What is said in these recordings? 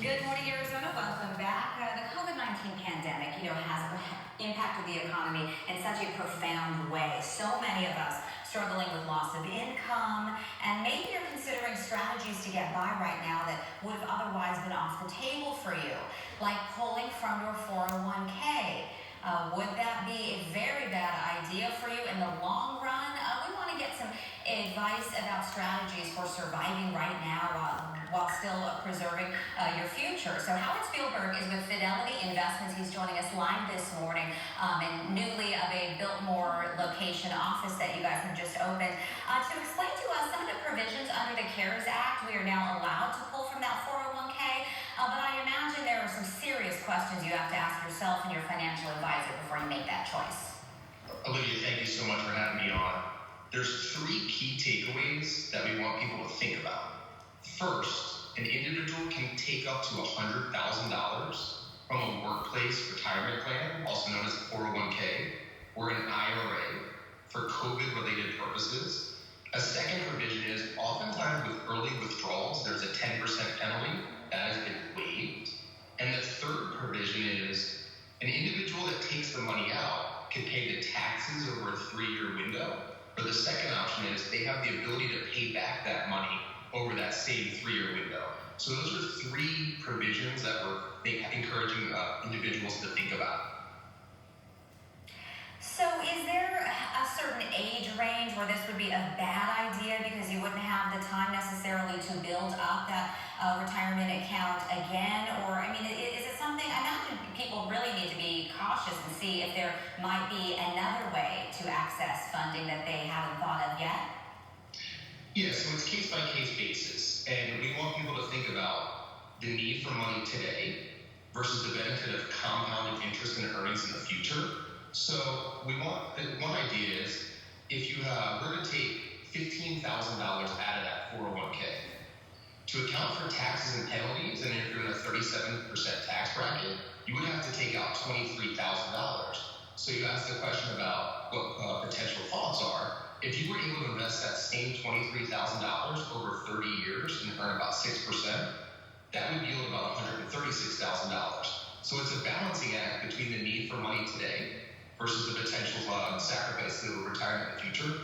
Good morning, Arizona. Welcome back. The COVID-19 pandemic, has impacted the economy in such a profound way. So many of us struggling with loss of income, and maybe you're considering strategies to get by right now that would have otherwise been off the table for you, like pulling from your 401k. Would that be a very bad idea for you in the long run? We want to get some advice about strategies for surviving right now while still preserving your future. So Howard Spielberg is with Fidelity Investments. He's joining us live this morning in newly of a Biltmore location office that you guys have just opened to explain to us some of the provisions under the CARES Act. We are now allowed to pull from that 401k, but I imagine there are some serious questions you have to ask yourself and your financial advisor before you make that choice. Olivia, thank you so much for having me on. There's three key takeaways that we want people to think about. First, an individual can take up to $100,000 from a workplace retirement plan, also known as a 401k, or an IRA for COVID-related purposes. A second provision is oftentimes with early withdrawals, there's a 10% penalty that has been waived. And the third provision is an individual that takes the money out can pay the taxes over a 3-year window. Or the second option is they have the ability to pay back that money over that same 3-year window. So those are three provisions that we're encouraging individuals to think about. So is there a certain age range where this would be a bad idea because you wouldn't have the time necessarily to build up that retirement account again? Or, is it something, I imagine people really need to be cautious and see if there might be another way to access funding that they haven't thought of yet? Yeah, so it's case-by-case basis, and we want people to think about the need for money today versus the benefit of compounded interest and earnings in the future. So one idea is if you we're going to take $15,000 out of that 401k. To account for taxes and penalties, and if you're in a 37% tax bracket, you would have to take out $23,000. So you asked the question about what potential thoughts are. If you were able to invest that same $23,000 over 30 years and earn about 6%, that would yield about $136,000. So it's a balancing act between the need for money today versus the potential sacrifice to retirement in the future.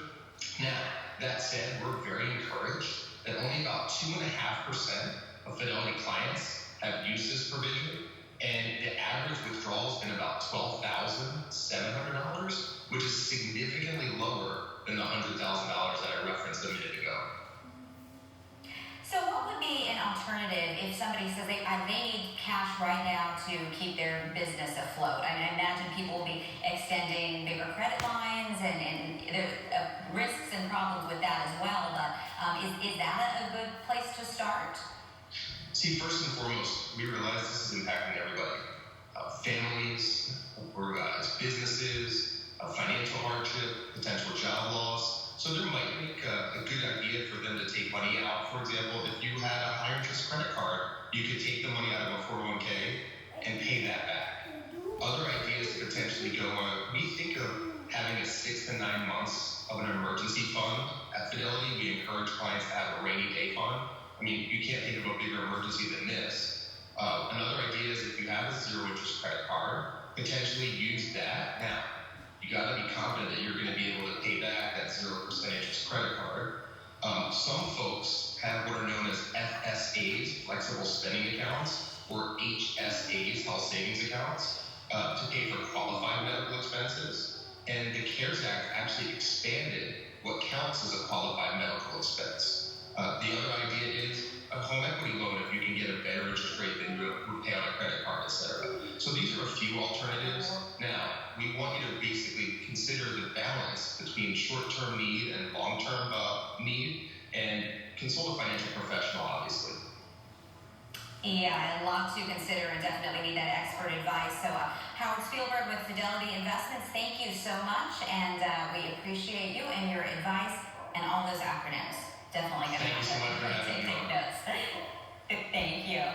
Now, that said, we're very encouraged that only about 2.5% of Fidelity clients have used this provision, and the average withdrawal has been about $12,700, which is significantly lower than the $100,000 that I referenced a minute ago. So what would be an alternative if somebody says they need cash right now to keep their business afloat? I imagine people will be extending bigger credit lines, and there are risks and problems with that as well. But is that a good place to start? See, first and foremost, we realize this is impacting everybody. Families, businesses, financial hardship, potential job loss. So there might make a good idea for them to take money out. For example, if you had a high interest credit card, you could take the money out of a 401k and pay that back. Other ideas to potentially go on, we think of having a 6 to 9 months of an emergency fund. At Fidelity, we encourage clients to have a rainy day fund. You can't think of a bigger emergency than this. Another idea is if you have a zero interest credit card, potentially use that. Now, you got to be confident that you're going to be able to pay back that 0% interest credit card. Some folks have what are known as FSAs, flexible spending accounts, or HSAs, health savings accounts, to pay for qualified medical expenses. And the CARES Act actually expanded what counts as a qualified medical expense. The other idea is a home equity loan if you can get a better interest rate than you would pay on a credit card, etc. So these are a few alternatives. Now, we want you to basically consider the balance between short-term need and long-term need, and consult a financial professional, obviously. Yeah, a lot to consider and definitely need that expert advice. So Howard Spielberg with Fidelity Investments, thank you so much, and we appreciate you and your advice and all those acronyms. Definitely going to Thank you so much for having me on. Take notes. Thank you.